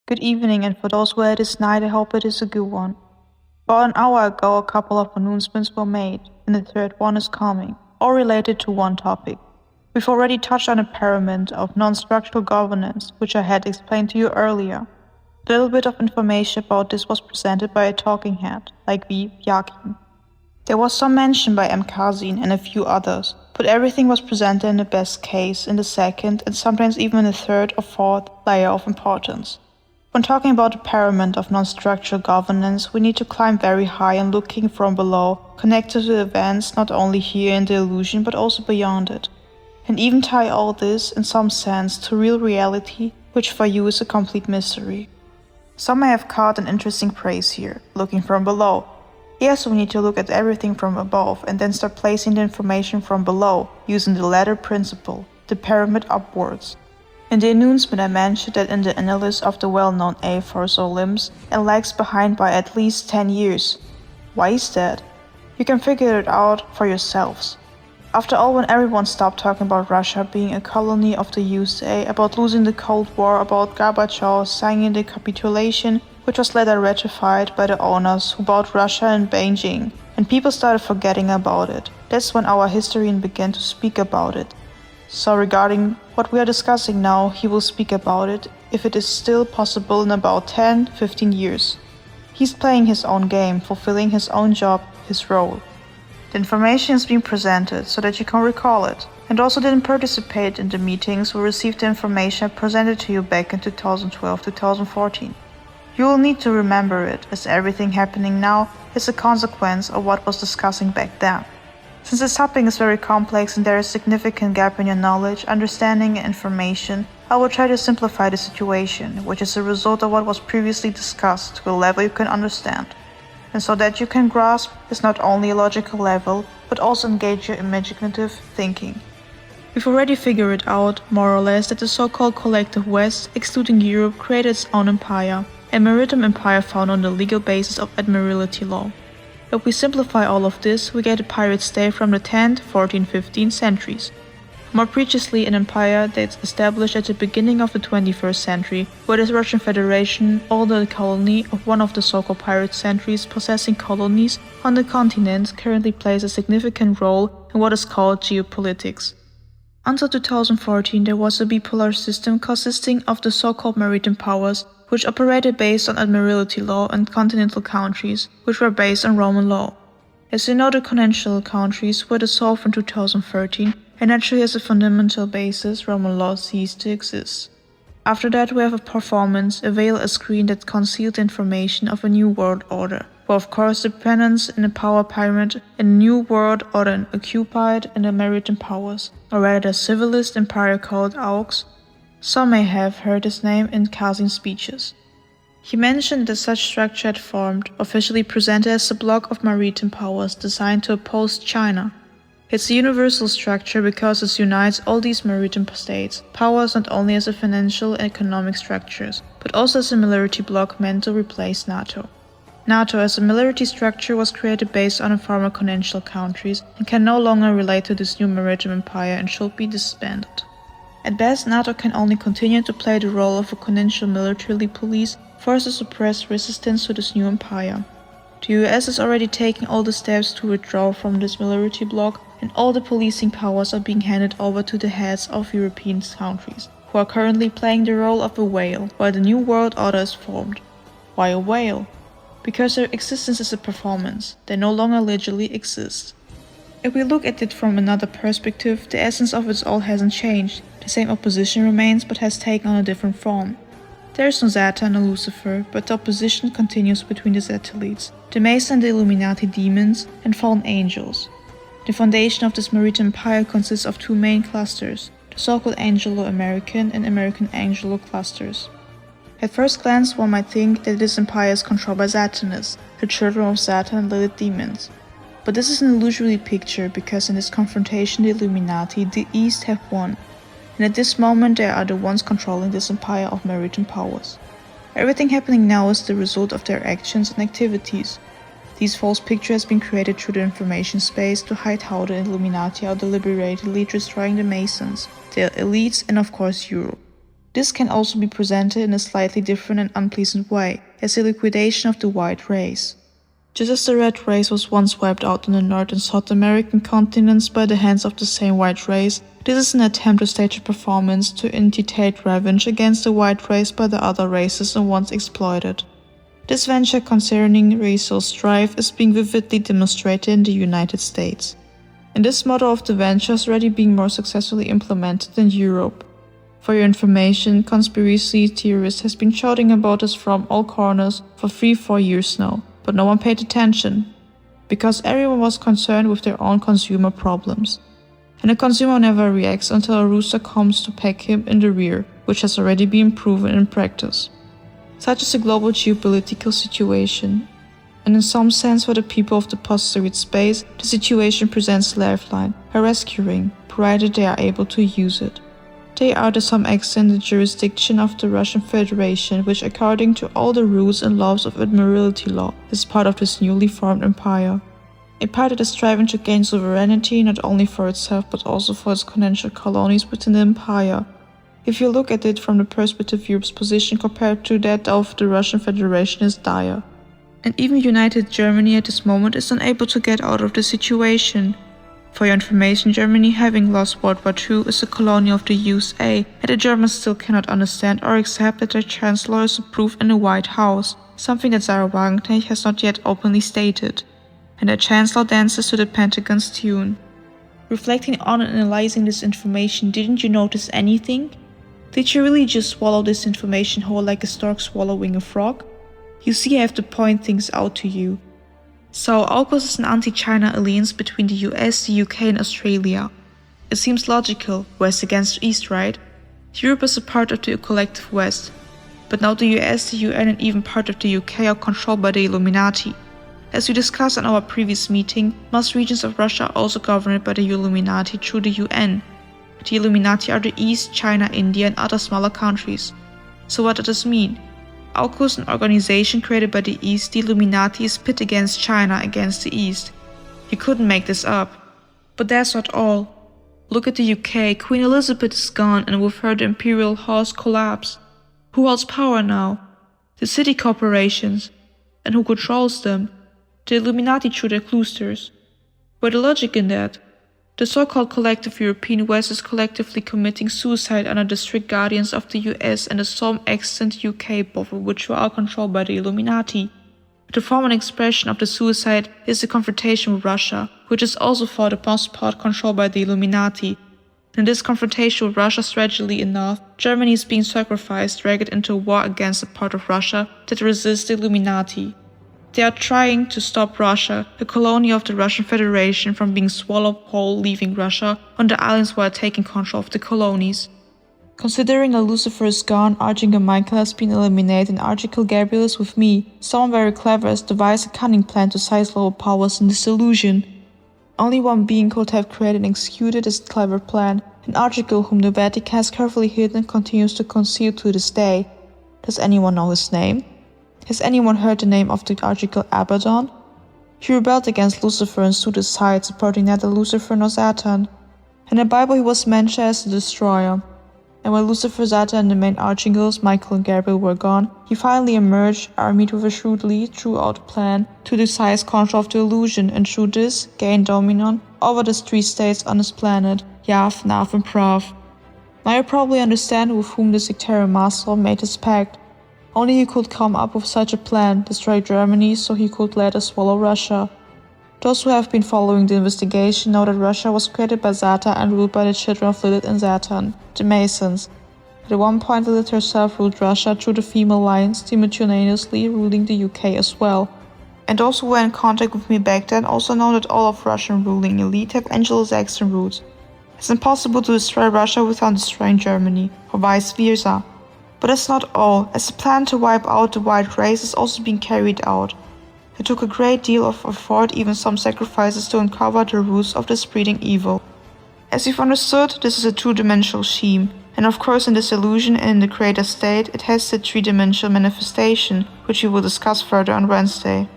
Good evening, and for those where it is night, I hope it is a good one. About an hour ago, a couple of announcements were made, and the third one is coming, all related to one topic. We've already touched on a pyramid of non-structural governance, which I had explained to you earlier. A little bit of information about this was presented by a talking head, like V. Yakin. There was some mention by M. Kazin and a few others, but everything was presented in the best case, in the second, and sometimes even in the third or fourth layer of importance. When talking about the pyramid of non-structural governance, we need to climb very high and looking from below, connected to events not only here in the illusion but also beyond it. And even tie all this, in some sense, to real reality, which for you is a complete mystery. Some may have caught an interesting phrase here, looking from below. Yes, we need to look at everything from above and then start placing the information from below, using the ladder principle, the pyramid upwards. In the announcement I mentioned that in the analysis of the well-known A4 or limbs, it lags behind by at least 10 years. Why is that? You can figure it out for yourselves. After all, when everyone stopped talking about Russia being a colony of the USA, about losing the Cold War, about Gorbachev signing the capitulation, which was later ratified by the owners who bought Russia in Beijing, and people started forgetting about it, that's when our historian began to speak about it. So regarding what we are discussing now, he will speak about it, if it is still possible in about 10-15 years. He's playing his own game, fulfilling his own job, his role. The information is being presented so that you can recall it, and also didn't participate in the meetings or receive the information presented to you back in 2012-2014. You will need to remember it, as everything happening now is a consequence of what was discussing back then. Since this topic is very complex and there is a significant gap in your knowledge, understanding, and information, I will try to simplify the situation, which is a result of what was previously discussed, to a level you can understand. And so that you can grasp is not only a logical level, but also engage your imaginative thinking. We've already figured out, more or less, that the so-called collective West, excluding Europe, created its own empire, a maritime empire founded on the legal basis of admiralty law. If we simplify all of this, we get a pirate state from the 10th, 14th, 15th centuries. More precisely, an empire that's established at the beginning of the 21st century, where the Russian Federation, although a colony of one of the so-called pirate centuries possessing colonies on the continent, currently plays a significant role in what is called geopolitics. Until 2014, there was a bipolar system consisting of the so-called maritime powers, which operated based on admiralty law, and continental countries, which were based on Roman law. As you know, the continental countries were dissolved in 2013, and naturally as a fundamental basis, Roman law ceased to exist. After that, we have a performance, a veil, a screen that concealed the information of a new world order, where of course dependence in a power pyramid in a new world order occupied in the maritime powers, or rather the civilist empire called Aux. Some may have heard his name in Kazin's speeches. He mentioned that such structure had formed, officially presented as a block of maritime powers designed to oppose China. It's a universal structure because it unites all these maritime states, powers not only as a financial and economic structures, but also as a military bloc meant to replace NATO. NATO as a military structure was created based on the former continental countries and can no longer relate to this new maritime empire and should be disbanded. At best, NATO can only continue to play the role of a continental military police force to suppress resistance to this new empire. The US is already taking all the steps to withdraw from this military bloc, and all the policing powers are being handed over to the heads of European countries, who are currently playing the role of a whale while the new world order is formed. Why a whale? Because their existence is a performance, they no longer legally exist. If we look at it from another perspective, the essence of it all hasn't changed. The same opposition remains but has taken on a different form. There is no Zeta and no Lucifer, but the opposition continues between the Zettelites, the Mason and the Illuminati demons, and fallen angels. The foundation of this maritime empire consists of two main clusters, the so-called Anglo-American and American Anglo clusters. At first glance, one might think that this empire is controlled by Satanists, the children of Satan and Lilith demons. But this is an illusory picture because in this confrontation the Illuminati, the East, have won, and at this moment they are the ones controlling this empire of maritime powers. Everything happening now is the result of their actions and activities. This false picture has been created through the information space to hide how the Illuminati are deliberately destroying the Masons, the elites, and of course Europe. This can also be presented in a slightly different and unpleasant way, as the liquidation of the white race. Just as the red race was once wiped out on the North and South American continents by the hands of the same white race, this is an attempt to stage a performance to intitulate revenge against the white race by the other races and once exploited. This venture concerning racial strife is being vividly demonstrated in the United States. And this model of the venture is already being more successfully implemented in Europe. For your information, conspiracy theorists has been shouting about this from all corners for 3-4 years now, but no one paid attention, because everyone was concerned with their own consumer problems. And a consumer never reacts until a rooster comes to peck him in the rear, which has already been proven in practice. Such is the global geopolitical situation. And in some sense for the people of the post-Soviet space, the situation presents a lifeline, a rescue ring, provided they are able to use it. They are to some extent the jurisdiction of the Russian Federation, which according to all the rules and laws of admiralty law is part of this newly formed empire. A part that is striving to gain sovereignty not only for itself but also for its potential colonies within the empire. If you look at it from the perspective of Europe's position compared to that of the Russian Federation is dire. And even United Germany at this moment is unable to get out of the situation. For your information, Germany, having lost World War II, is a colony of the USA, and the Germans still cannot understand or accept that their Chancellor is approved in the White House, something that Sarah Wagenknecht has not yet openly stated. And their Chancellor dances to the Pentagon's tune. Reflecting on and analyzing this information, didn't you notice anything? Did you really just swallow this information whole like a stork swallowing a frog? You see, I have to point things out to you. So, AUKUS is an anti-China alliance between the US, the UK and Australia. It seems logical, West against East, right? Europe is a part of the collective West. But now the US, the UN and even part of the UK are controlled by the Illuminati. As we discussed in our previous meeting, most regions of Russia are also governed by the Illuminati through the UN. The Illuminati are the East, China, India and other smaller countries. So what does this mean? AUKUS, an organization created by the East, the Illuminati is pit against China against the East. You couldn't make this up. But that's not all. Look at the UK, Queen Elizabeth is gone and with her the imperial house collapsed. Who holds power now? The city corporations. And who controls them? The Illuminati through their cloisters. Where's the logic in that? The so-called collective European West is collectively committing suicide under the strict guardians of the US and to some extent UK, both of which are controlled by the Illuminati. The form and expression of the suicide is the confrontation with Russia, which is also for the most part controlled by the Illuminati. In this confrontation with Russia, tragically enough, Germany is being sacrificed, dragged into a war against a part of Russia that resists the Illuminati. They are trying to stop Russia, the colony of the Russian Federation, from being swallowed whole, leaving Russia on the islands while taking control of the colonies. Considering that Lucifer is gone, Archangel Michael has been eliminated and Archangel Gabriel is with me, someone very clever has devised a cunning plan to seize global powers in this illusion. Only one being could have created and executed this clever plan, an Archangel whom the Vatican has carefully hidden and continues to conceal to this day. Does anyone know his name? Has anyone heard the name of the Archangel Abaddon? He rebelled against Lucifer and stood aside, supporting neither Lucifer nor Satan. In the Bible he was mentioned as the destroyer. And when Lucifer, Satan and the main archangels, Michael and Gabriel, were gone, he finally emerged, armed with a shrewd lead throughout a plan to seize control of the illusion and through this gain dominion over the three states on his planet, Yav, Nav and Prav. Now you probably understand with whom the sectarian master made his pact. Only he could come up with such a plan, destroy Germany so he could later swallow Russia. Those who have been following the investigation know that Russia was created by Zata and ruled by the children of Lilith and Saturn, the Masons. At one point Lilith herself ruled Russia through the female lines, simultaneously ruling the UK as well. And those who were in contact with me back then also know that all of Russian ruling elite have Anglo-Saxon roots. It's impossible to destroy Russia without destroying Germany, or vice versa. But that's not all, as the plan to wipe out the white race is also being carried out. It took a great deal of effort, even some sacrifices, to uncover the roots of this breeding evil. As you've understood, this is a two-dimensional scheme, and of course in this illusion and in the creator state, it has the three-dimensional manifestation, which we will discuss further on Wednesday.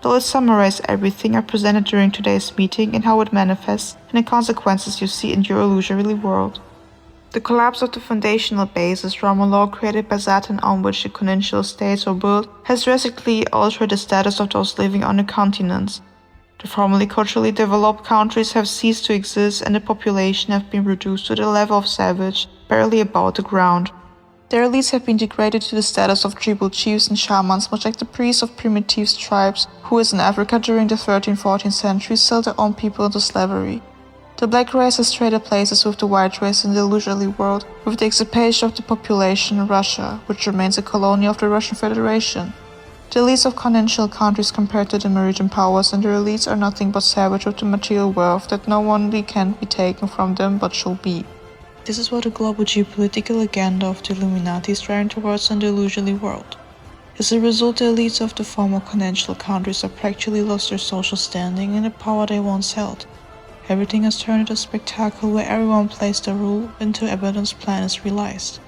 So let's summarize everything I presented during today's meeting and how it manifests and the consequences you see in your illusory world. The collapse of the foundational basis from a law created by Saturn on which the continental states were built has drastically altered the status of those living on the continents. The formerly culturally developed countries have ceased to exist and the population have been reduced to the level of savage, barely above the ground. Their elites have been degraded to the status of tribal chiefs and shamans, much like the priests of primitive tribes who, as in Africa during the 13th-14th centuries, sold their own people into slavery. The black race has traded places with the white race in the illusory world, with the extirpation of the population in Russia, which remains a colony of the Russian Federation. The elites of continental countries compared to the Meridian powers and their elites are nothing but savage with the material wealth that not only can be taken from them but shall be. This is what the global geopolitical agenda of the Illuminati is driving towards in the illusory world. As a result, the elites of the former continental countries have practically lost their social standing and the power they once held. Everything has turned into a spectacle where everyone plays their role until Abaddon's plan is realized.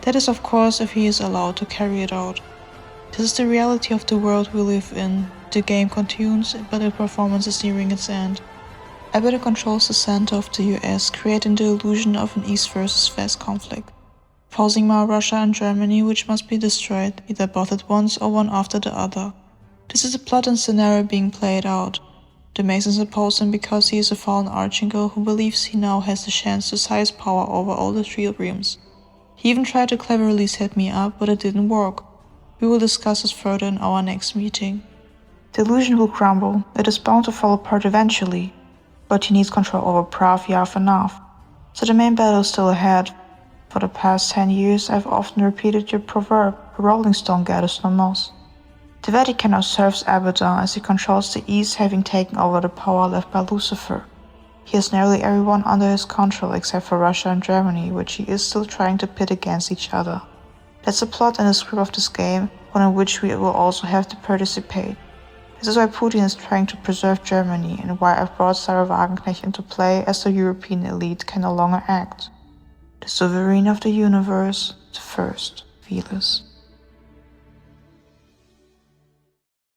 That is, of course, if he is allowed to carry it out. This is the reality of the world we live in. The game continues, but the performance is nearing its end. Abaddon controls the center of the US, creating the illusion of an East versus West conflict, forcing more Russia and Germany, which must be destroyed, either both at once or one after the other. This is the plot and scenario being played out. The Masons oppose him because he is a fallen archangel who believes he now has the chance to seize power over all the three realms. He even tried to cleverly set me up, but it didn't work. We will discuss this further in our next meeting. The illusion will crumble. It is bound to fall apart eventually. But he needs control over Prav, Yav, and Nav. So the main battle is still ahead. For the past 10 years, I've often repeated the proverb, a rolling stone gathers no moss. The Vatican now serves Abaddon as he controls the East, having taken over the power left by Lucifer. He has nearly everyone under his control except for Russia and Germany, which he is still trying to pit against each other. That's the plot and the script of this game, one in which we will also have to participate. This is why Putin is trying to preserve Germany and why I've brought Sarah Wagenknecht into play, as the European elite can no longer act. The sovereign of the universe, the first, Velus.